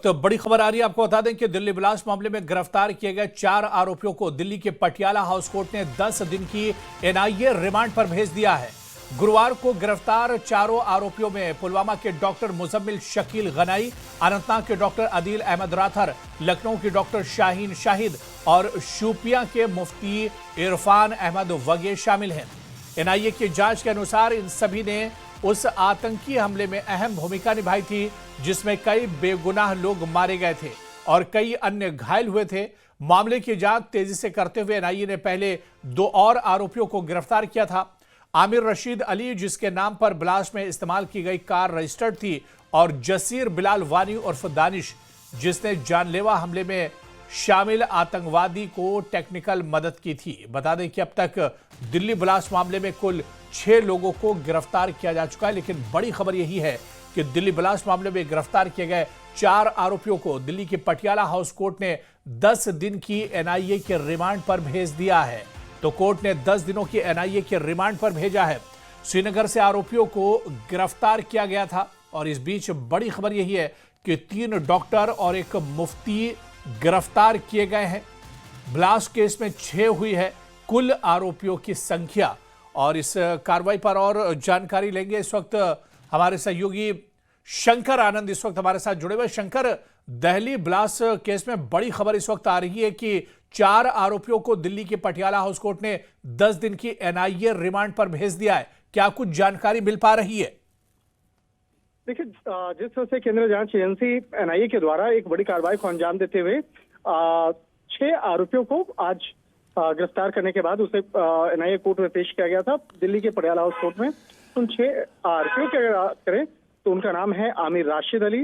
वक्त बड़ी खबर आ रही है। आपको बता दें कि दिल्ली ब्लास्ट मामले में गिरफ्तार किए गए 4 आरोपियों को दिल्ली के पटियाला हाउस कोर्ट ने 10 दिन की एनआईए रिमांड पर भेज दिया है। गुरुवार को गिरफ्तार चारों आरोपियों में पुलवामा के डॉक्टर मुजम्मिल शकील गनाई, अनंतनाग के डॉक्टर अदील अहमद राथर, लखनऊ के डॉक्टर शाहीन शाहिद और शोपियां के मुफ्ती इरफान अहमद वगे शामिल हैं। एनआईए की जांच के अनुसार इन सभी ने उस आतंकी हमले में अहम भूमिका निभाई थी जिसमें कई बेगुनाह लोग मारे गए थे और कई अन्य घायल हुए थे। मामले की जांच तेजी से करते हुए एनआईए ने पहले 2 और आरोपियों को गिरफ्तार किया था। आमिर रशीद अली, जिसके नाम पर ब्लास्ट में इस्तेमाल की गई कार रजिस्टर्ड थी, और जसीर बिलाल वानी उर्फ दानिश, जिसने जानलेवा हमले में शामिल आतंकवादी को टेक्निकल मदद की थी। बता दें कि अब तक दिल्ली ब्लास्ट मामले में कुल 6 लोगों को गिरफ्तार किया जा चुका है, लेकिन बड़ी खबर यही है कि दिल्ली ब्लास्ट मामले में गिरफ्तार किए गए 4 आरोपियों को दिल्ली के पटियाला हाउस कोर्ट ने 10 दिन की एनआईए के रिमांड पर भेज दिया है। तो कोर्ट ने 10 दिनों की एनआईए के रिमांड पर भेजा है। श्रीनगर से आरोपियों को गिरफ्तार किया गया था और इस बीच बड़ी खबर यही है कि 3 डॉक्टर और एक मुफ्ती गिरफ्तार किए गए हैं। ब्लास्ट केस में 6 हुई है कुल आरोपियों की संख्या। और इस कार्रवाई पर और जानकारी लेंगे इस वक्त हमारे सहयोगी शंकर आनंद इस वक्त हमारे साथ जुड़े हुए। शंकर, दिल्ली ब्लास्ट केस में बड़ी खबर इस वक्त आ रही है कि 4 आरोपियों को दिल्ली के पटियाला हाउस कोर्ट ने 10 दिन की एनआईए रिमांड पर भेज दिया है। क्या कुछ जानकारी मिल पा रही है? देखिए, जिस तरह से केंद्रीय जांच एजेंसी एनआईए के द्वारा एक बड़ी कार्रवाई को अंजाम देते हुए 6 आरोपियों को आज गिरफ्तार करने के बाद उसे एनआईए कोर्ट में पेश किया गया था, दिल्ली के पटियाला हाउस कोर्ट में। उन 6 आरोपियों की अगर बात करें तो उनका नाम है आमिर राशिद अली,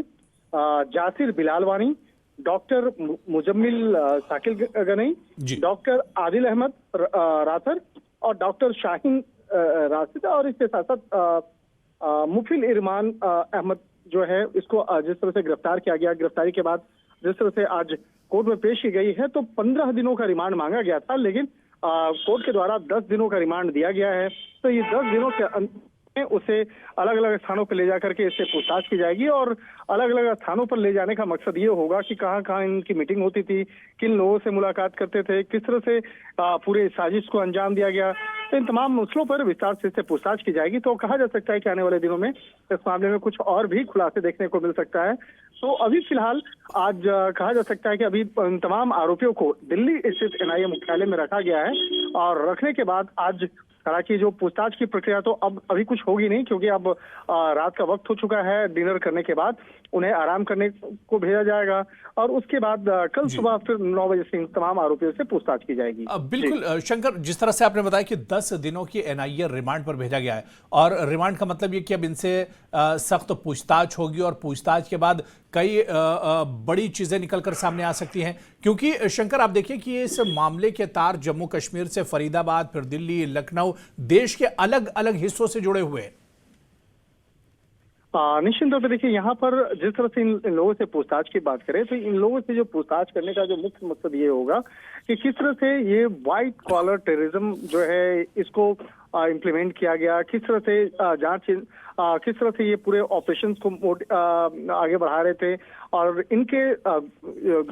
जासिर बिलाल वानी, डॉक्टर मुजम्मिल शाकिल गनई, डॉक्टर आदिल अहमद राथर और डॉक्टर शाहीन राशिद, और इसके साथ साथ मुफिल इरमान अहमद जो है, इसको जिस तरह से गिरफ्तार किया गया। गिरफ्तारी के बाद जिस तरह से आज कोर्ट में पेश की गई है तो 15 दिनों का रिमांड मांगा गया था, लेकिन कोर्ट के द्वारा 10 दिनों का रिमांड दिया गया है। तो ये 10 दिनों के उसे अलग अलग स्थानों पर ले जाकर के इससे पूछताछ की जाएगी और अलग अलग स्थानों पर ले जाने का मकसद ये होगा कि कहाँ कहाँ इनकी मीटिंग होती थी, किन लोगों से मुलाकात करते थे, किस तरह से पूरे साजिश को अंजाम दिया गया। तो इन तमाम मसलों पर विस्तार से इससे पूछताछ की जाएगी। तो कहा जा सकता है कि आने वाले दिनों में इस मामले में कुछ और भी खुलासे देखने को मिल सकता है। तो अभी फिलहाल आज कहा जा सकता है कि अभी तमाम आरोपियों को दिल्ली स्थित एनआईए मुख्यालय में रखा गया है और रखने के बाद आज हालांकि जो पूछताछ की प्रक्रिया तो अब अभी कुछ होगी नहीं, क्योंकि अब रात का वक्त हो चुका है। डिनर करने के बाद उन्हें आराम करने को भेजा जाएगा और उसके बाद कल सुबह फिर 9 बजे से तमाम आरोपियों से पूछताछ की जाएगी। बिल्कुल शंकर, जिस तरह से आपने बताया कि 10 दिनों की एनआईए रिमांड पर भेजा गया है और रिमांड का मतलब ये कि अब इनसे सख्त पूछताछ होगी और पूछताछ के बाद कई बड़ी चीजें निकलकर सामने आ सकती हैं, क्योंकि शंकर आप देखिए कि इस मामले के तार जम्मू कश्मीर से फरीदाबाद, फिर दिल्ली, लखनऊ, देश के अलग अलग हिस्सों से जुड़े हुए हैं। निश्चित तौर पर देखिए, यहाँ पर जिस तरह से इन लोगों से पूछताछ की बात करें तो इन लोगों से जो पूछताछ करने का जो मुख्य मकसद ये होगा कि किस तरह से ये व्हाइट कॉलर टेररिज्म जो है इसको इम्प्लीमेंट किया गया, किस तरह से जांच, किस तरह से ये पूरे ऑपरेशंस को आगे बढ़ा रहे थे और इनके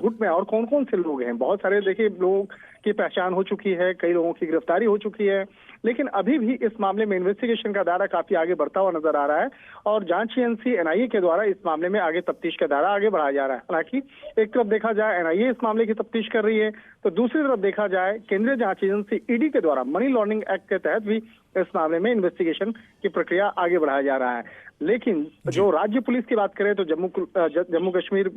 गुट में और कौन कौन से लोग हैं। बहुत सारे देखिए लोगों की पहचान हो चुकी है, कई लोगों की गिरफ्तारी हो चुकी है, लेकिन अभी भी इस मामले में इन्वेस्टिगेशन का दायरा काफी आगे बढ़ता हुआ नजर आ रहा है और जांच एजेंसी एनआईए के द्वारा इस मामले में आगे तफ्तीश का दायरा आगे बढ़ाया जा रहा है। हालांकि एक तरफ देखा जाए एनआईए इस मामले की तफ्तीश कर रही है, तो दूसरी तरफ देखा जाए केंद्रीय जांच एजेंसी ईडी के द्वारा मनी लॉन्ड्रिंग एक्ट के तहत भी इस मामले में इन्वेस्टिगेशन की प्रक्रिया आगे बढ़ाया जा रहा है। लेकिन जो राज्य पुलिस की बात करें तो जम्मू कश्मीर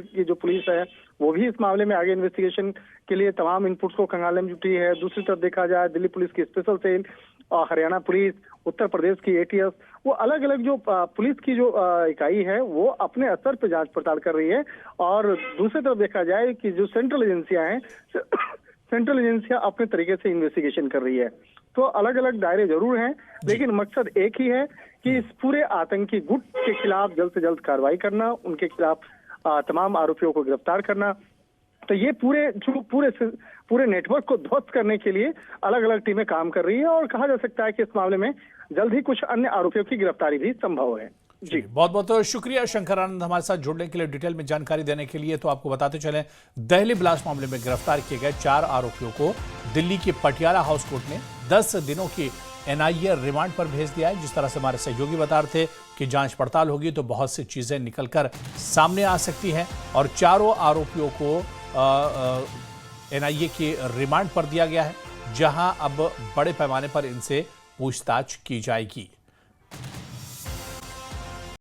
की जो पुलिस है वो भी इस मामले में आगे इन्वेस्टिगेशन के लिए तमाम इनपुट्स को खंगालने में जुटी है। दूसरी तरफ देखा जाए दिल्ली पुलिस की स्पेशल सेल और हरियाणा पुलिस, उत्तर प्रदेश की एटीएस, वो अलग अलग जो पुलिस की जो इकाई है वो अपने स्तर पर जांच पड़ताल कर रही है। और दूसरी तरफ देखा जाए कि जो सेंट्रल एजेंसियां हैं सेंट्रल एजेंसियां अपने तरीके से इन्वेस्टिगेशन कर रही है। तो अलग अलग दायरे जरूर हैं, लेकिन मकसद एक ही है कि इस पूरे आतंकी गुट के खिलाफ जल्द से जल्द कार्रवाई करना, उनके खिलाफ तमाम आरोपियों को गिरफ्तार करना। तो ये पूरे नेटवर्क को ध्वस्त करने के लिए अलग अलग टीमें काम कर रही है और कहा जा सकता है कि इस मामले में जल्द ही कुछ अन्य आरोपियों की गिरफ्तारी भी संभव है। जी। बहुत बहुत शुक्रिया शंकर आनंद हमारे साथ जुड़ने के लिए, डिटेल में जानकारी देने के लिए। तो आपको बताते चलें, दिल्ली ब्लास्ट मामले में गिरफ्तार किए गए 4 आरोपियों को दिल्ली के पटियाला हाउस कोर्ट ने 10 दिनों की एनआईए रिमांड पर भेज दिया है। जिस तरह से हमारे सहयोगी बता रहे थे कि जांच पड़ताल होगी तो बहुत सी चीजें निकलकर सामने आ सकती हैं और चारों आरोपियों को एनआईए के रिमांड पर दिया गया है, जहां अब बड़े पैमाने पर इनसे पूछताछ की जाएगी।